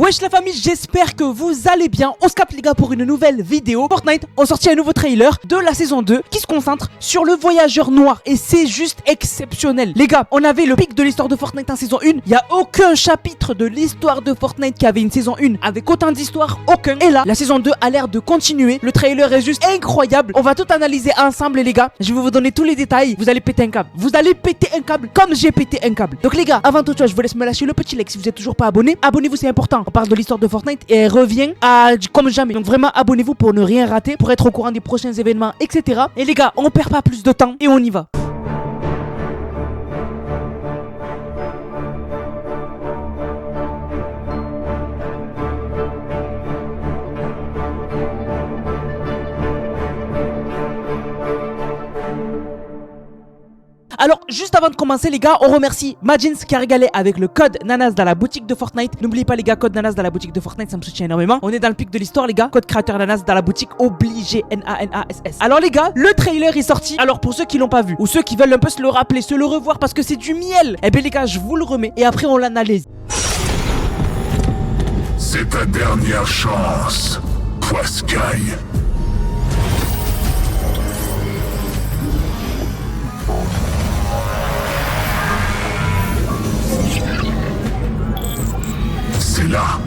Wesh la famille, j'espère que vous allez bien. On se capte les gars pour une nouvelle vidéo. Fortnite ont sorti un nouveau trailer de la saison 2 qui se concentre sur le voyageur noir et c'est juste exceptionnel. Les gars, on avait le pic de l'histoire de Fortnite en saison 1. Il n'y a aucun chapitre de l'histoire de Fortnite qui avait une saison 1 avec autant d'histoire, aucun. Et là, la saison 2 a l'air de continuer. Le trailer est juste incroyable. On va tout analyser ensemble les gars. Je vais vous donner tous les détails. Vous allez péter un câble. Vous allez péter un câble comme j'ai pété un câble. Donc les gars, avant toute chose, je vous laisse me lâcher le petit like si vous n'êtes toujours pas abonné. Abonnez-vous, c'est important. On parle de l'histoire de Fortnite et elle revient comme jamais. Donc vraiment, abonnez-vous pour ne rien rater, pour être au courant des prochains événements, etc. Et les gars, on perd pas plus de temps et on y va. Alors, juste avant de commencer les gars, on remercie Majins qui a régalé avec le code Nanas dans la boutique de Fortnite. N'oubliez pas les gars, code Nanas dans la boutique de Fortnite, ça me soutient énormément. On est dans le pic de l'histoire les gars, code créateur Nanas dans la boutique obligé, N-A-N-A-S-S. Alors les gars, le trailer est sorti. Alors pour ceux qui l'ont pas vu, ou ceux qui veulent un peu se le rappeler, se le revoir parce que c'est du miel, eh bien les gars, je vous le remets et après on l'analyse. C'est ta dernière chance, Poiscaille. C'est là.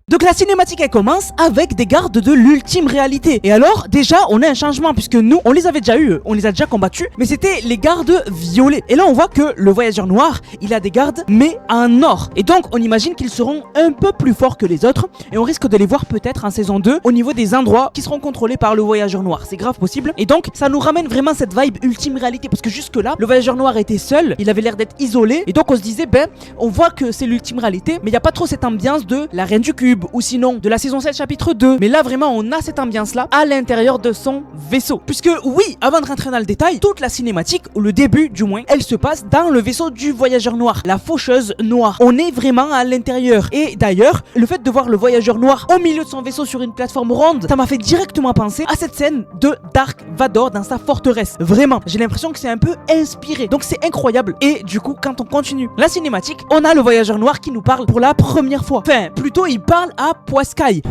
Donc la cinématique elle commence avec des gardes de l'ultime réalité. Et alors déjà on a un changement puisque nous on les avait déjà eu, on les a déjà combattus, mais c'était les gardes violets. Et là on voit que le voyageur noir il a des gardes mais en or. Et donc on imagine qu'ils seront un peu plus forts que les autres et on risque de les voir peut-être en saison 2 au niveau des endroits qui seront contrôlés par le voyageur noir. C'est grave possible. Et donc ça nous ramène vraiment cette vibe ultime réalité parce que jusque là le voyageur noir était seul, il avait l'air d'être isolé et donc on se disait ben on voit que c'est l'ultime réalité mais il n'y a pas trop cette ambiance de la reine du cube ou sinon de la saison 7 chapitre 2. Mais là vraiment on a cette ambiance là à l'intérieur de son vaisseau. Puisque oui, avant de rentrer dans le détail, toute la cinématique, ou le début du moins, elle se passe dans le vaisseau du voyageur noir, la faucheuse noire. On est vraiment à l'intérieur. Et d'ailleurs, le fait de voir le voyageur noir au milieu de son vaisseau sur une plateforme ronde, ça m'a fait directement penser à cette scène de Dark Vador dans sa forteresse. Vraiment, j'ai l'impression que c'est un peu inspiré. Donc c'est incroyable. Et du coup, quand on continue la cinématique, on a le voyageur noir qui nous parle pour la première fois. Enfin, plutôt il parle à Poiscaille.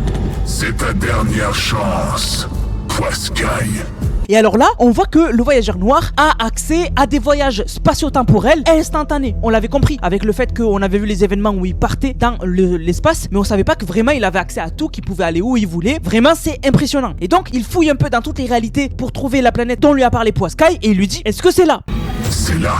C'est ta dernière chance, Poiscaille. Et alors là, on voit que le voyageur noir a accès à des voyages spatio-temporels instantanés. On l'avait compris avec le fait qu'on avait vu les événements où il partait dans l'espace, mais on savait pas que vraiment il avait accès à tout, qu'il pouvait aller où il voulait. Vraiment, c'est impressionnant. Et donc, il fouille un peu dans toutes les réalités pour trouver la planète dont lui a parlé Poiscaille et il lui dit, est-ce que c'est là? C'est là.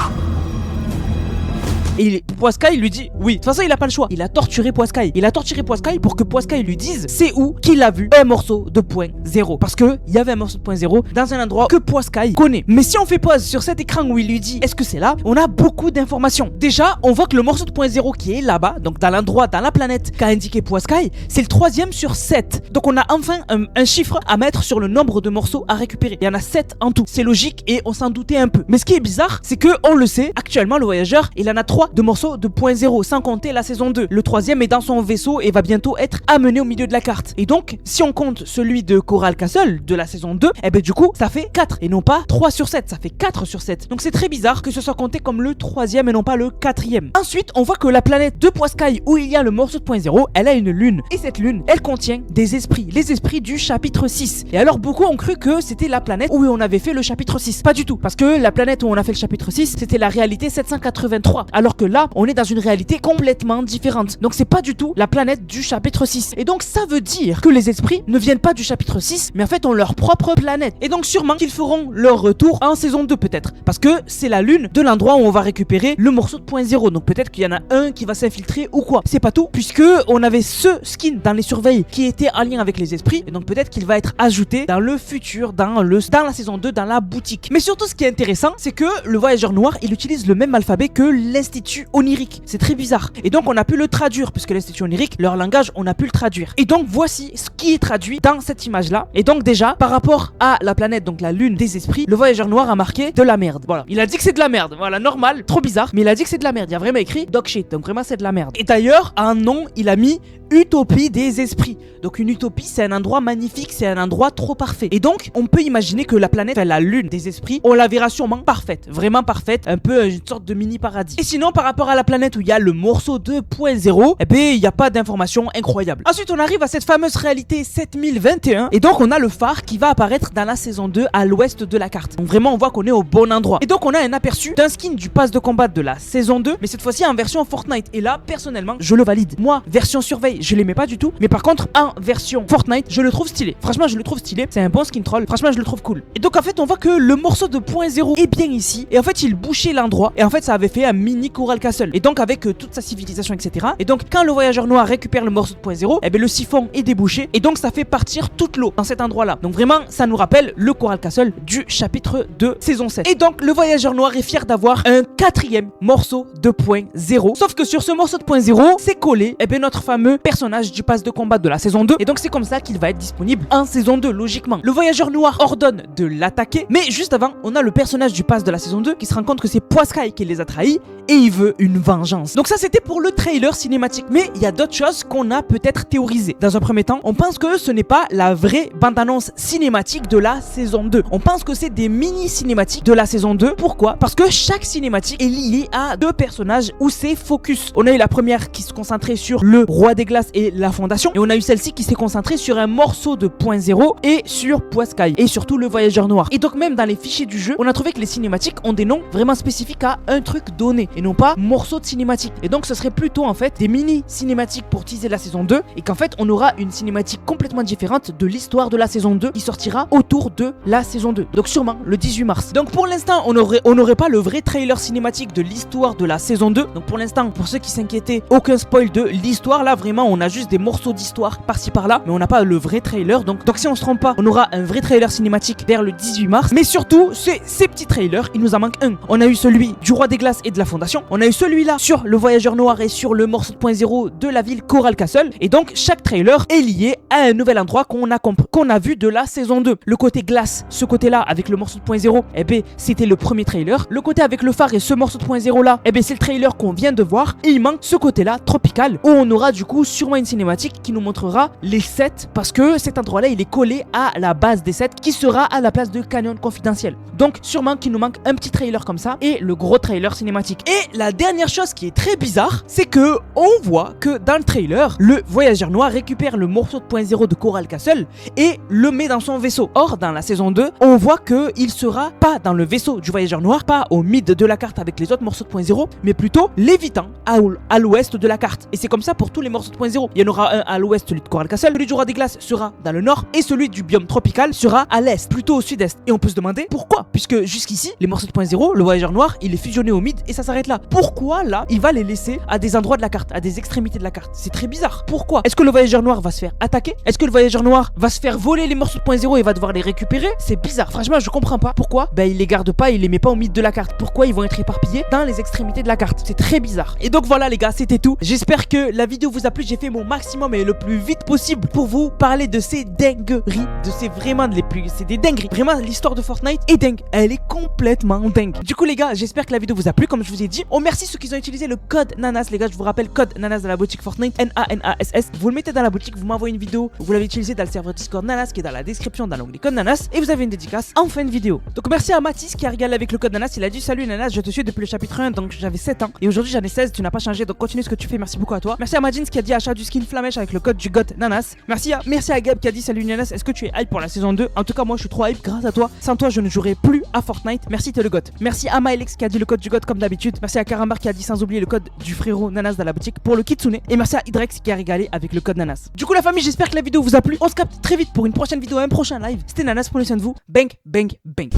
Et Poiscaille lui dit oui. De toute façon, il a pas le choix. Il a torturé Poiscaille. Il a torturé Poiscaille pour que Poiscaille lui dise c'est où qu'il a vu un morceau de point 0. Parce que il y avait un morceau de point 0 dans un endroit que Poiscaille connaît. Mais si on fait pause sur cet écran où il lui dit est-ce que c'est là, on a beaucoup d'informations. Déjà, on voit que le morceau de point 0 qui est là-bas, donc dans l'endroit, dans la planète qu'a indiqué Poiscaille, c'est le 3e sur 7. Donc on a enfin un chiffre à mettre sur le nombre de morceaux à récupérer. Il y en a 7 en tout. C'est logique et on s'en doutait un peu. Mais ce qui est bizarre, c'est que on le sait, actuellement le voyageur, il en a 3 de morceaux de point 0 sans compter la saison 2. Le 3e est dans son vaisseau et va bientôt être amené au milieu de la carte. Et donc, si on compte celui de Coral Castle de la saison 2, eh ben du coup, ça fait 4 et non pas 3 sur 7. Ça fait 4 sur 7. Donc c'est très bizarre que ce soit compté comme le 3e et non pas le 4e. Ensuite, on voit que la planète de Poiscaille où il y a le morceau de point 0, elle a une lune. Et cette lune, elle contient des esprits. Les esprits du chapitre 6. Et alors, beaucoup ont cru que c'était la planète où on avait fait le chapitre 6. Pas du tout. Parce que la planète où on a fait le chapitre 6, c'était la réalité 783. Alors que là, on est dans une réalité complètement différente. Donc c'est pas du tout la planète du chapitre 6. Et donc ça veut dire que les esprits ne viennent pas du chapitre 6, mais en fait ont leur propre planète. Et donc sûrement qu'ils feront leur retour en saison 2 peut-être. Parce que c'est la lune de l'endroit où on va récupérer le morceau de point 0. Donc peut-être qu'il y en a un qui va s'infiltrer ou quoi. C'est pas tout, puisque on avait ce skin dans les surveilles qui était en lien avec les esprits. Et donc peut-être qu'il va être ajouté dans le futur, dans la saison 2, dans la boutique. Mais surtout ce qui est intéressant, c'est que le voyageur noir, il utilise le même alphabet que l'Institut onirique. C'est très bizarre. Et donc on a pu le traduire, puisque l'Institut onirique, leur langage, on a pu le traduire. Et donc voici ce qui est traduit dans cette image-là. Et donc déjà, par rapport à la planète, donc la lune des esprits, le voyageur noir a marqué de la merde. Voilà. Il a dit que c'est de la merde. Voilà, normal, trop bizarre, mais il a dit que c'est de la merde. Il y a vraiment écrit dog shit. Donc vraiment c'est de la merde. Et d'ailleurs, un nom, il a mis Utopie des esprits. Donc une utopie, c'est un endroit magnifique, c'est un endroit trop parfait. Et donc, on peut imaginer que la planète, la lune des esprits, on la verra sûrement parfaite, vraiment parfaite, un peu une sorte de mini paradis. Et sinon, par rapport à la planète où il y a le morceau 2.0, eh bien, il n'y a pas d'informations incroyables. Ensuite, on arrive à cette fameuse réalité 7021, et donc on a le phare qui va apparaître dans la saison 2 à l'ouest de la carte. Donc vraiment, on voit qu'on est au bon endroit. Et donc, on a un aperçu d'un skin du pass de combat de la saison 2, mais cette fois-ci en version Fortnite. Et là, personnellement, je le valide. Moi, version surveille, je l'aimais pas du tout, mais par contre en version Fortnite je le trouve stylé. Franchement je le trouve stylé, c'est un bon skin troll, franchement je le trouve cool. Et donc en fait on voit que le morceau de point 0 est bien ici, et en fait il bouchait l'endroit, et en fait ça avait fait un mini Coral Castle, et donc avec toute sa civilisation etc. Et donc quand le voyageur noir récupère le morceau de point 0, et bien le siphon est débouché, et donc ça fait partir toute l'eau dans cet endroit là. Donc vraiment ça nous rappelle le Coral Castle du chapitre de saison 7. Et donc le voyageur noir est fier d'avoir un 4e morceau de point 0, sauf que sur ce morceau de point 0 c'est collé et bien notre fameux personnage du pass de combat de la saison 2, et donc c'est comme ça qu'il va être disponible en saison 2 logiquement. Le voyageur noir ordonne de l'attaquer, mais juste avant on a le personnage du pass de la saison 2 qui se rend compte que c'est Poiscaille qui les a trahis et il veut une vengeance. Donc ça c'était pour le trailer cinématique, mais il y a d'autres choses qu'on a peut-être théorisées. Dans un premier temps, on pense que ce n'est pas la vraie bande-annonce cinématique de la saison 2. On pense que c'est des mini cinématiques de la saison 2. Pourquoi? Parce que chaque cinématique est liée à deux personnages où c'est focus. On a eu la première qui se concentrait sur le roi des glaces et la fondation, et on a eu celle-ci qui s'est concentrée sur un morceau de point 0 et sur Poiscaille et surtout le voyageur noir. Et donc même dans les fichiers du jeu, on a trouvé que les cinématiques ont des noms vraiment spécifiques à un truc donné et non pas morceau de cinématique. Et donc ce serait plutôt en fait des mini cinématiques pour teaser la saison 2, et qu'en fait on aura une cinématique complètement différente de l'histoire de la saison 2 qui sortira autour de la saison 2. Donc sûrement le 18 mars. Donc pour l'instant on n'aurait pas le vrai trailer cinématique de l'histoire de la saison 2. Donc pour l'instant, pour ceux qui s'inquiétaient, aucun spoil de l'histoire. Là vraiment on a juste des morceaux d'histoire par-ci par-là, mais on n'a pas le vrai trailer. Donc si on se trompe pas, on aura un vrai trailer cinématique vers le 18 mars. Mais surtout ces petits trailers, il nous en manque un. On a eu celui du roi des glaces et de la fondation, on a eu celui-là sur le voyageur noir et sur le morceau de point 0 de la ville Coral Castle. Et donc chaque trailer est lié à un nouvel endroit qu'on a vu de la saison 2. Le côté glace, ce côté-là avec le morceau de point 0, eh ben c'était le premier trailer. Le côté avec le phare et ce morceau de point 0 là, eh ben c'est le trailer qu'on vient de voir. Et il manque ce côté-là tropical où on aura du coup sûrement une cinématique qui nous montrera les 7, parce que cet endroit-là il est collé à la base des 7 qui sera à la place de Canyon Confidentiel. Donc sûrement qu'il nous manque un petit trailer comme ça et le gros trailer cinématique. Et la dernière chose qui est très bizarre, c'est que on voit que dans le trailer, le voyageur noir récupère le morceau de point 0 de Coral Castle et le met dans son vaisseau. Or dans la saison 2, on voit que il sera pas dans le vaisseau du voyageur noir, pas au mid de la carte avec les autres morceaux de point 0, mais plutôt lévitant à l'ouest de la carte. Et c'est comme ça pour tous les morceaux de point 0. Il y en aura un à l'ouest, celui de Coral Castle, celui du roi des glaces sera dans le nord et celui du biome tropical sera à l'est, plutôt au sud-est. Et on peut se demander pourquoi, puisque jusqu'ici les morceaux de point 0, le voyageur noir il est fusionné au mid et ça s'arrête là. Pourquoi là il va les laisser à des endroits de la carte, à des extrémités de la carte? C'est très bizarre. Pourquoi? Est-ce que le voyageur noir va se faire attaquer? Est-ce que le voyageur noir va se faire voler les morceaux de point 0 et va devoir les récupérer? C'est bizarre, franchement je comprends pas pourquoi il les garde pas, il les met pas au mid de la carte. Pourquoi ils vont être éparpillés dans les extrémités de la carte? C'est très bizarre. Et donc voilà les gars, c'était tout. J'espère que la vidéo vous a plu. J'ai fait mon maximum et le plus vite possible pour vous parler de ces dingueries, c'est des dingueries. Vraiment l'histoire de Fortnite est dingue, elle est complètement dingue. Du coup les gars, j'espère que la vidéo vous a plu. Comme je vous ai dit, on remercie ceux qui ont utilisé le code NANAS. Les gars, je vous rappelle, code NANAS dans la boutique Fortnite, NANASS. Vous le mettez dans la boutique, vous m'envoyez une vidéo, vous l'avez utilisé dans le serveur Discord NANAS qui est dans la description dans l'onglet code NANAS, et vous avez une dédicace en fin de vidéo. Donc merci à Mathis qui a régalé avec le code NANAS. Il a dit salut NANAS, je te suis depuis le chapitre 1, donc j'avais 7 ans et aujourd'hui j'en ai 16, tu n'as pas changé, donc continue ce que tu fais, merci beaucoup à toi. Merci à Majins qui a dit achat du skin Flamèche avec le code du GOT Nanas. Merci à Gab qui a dit salut Nanas, est-ce que tu es hype pour la saison 2? En tout cas, moi je suis trop hype grâce à toi. Sans toi, je ne jouerai plus à Fortnite. Merci, t'es le GOT. Merci à Mylex qui a dit le code du GOT comme d'habitude. Merci à Karambar qui a dit sans oublier le code du frérot Nanas dans la boutique pour le Kitsune. Et merci à Hydrex qui a régalé avec le code Nanas. Du coup, la famille, j'espère que la vidéo vous a plu. On se capte très vite pour une prochaine vidéo, un prochain live. C'était Nanas, prenez soin de vous. Bang, bang, bang.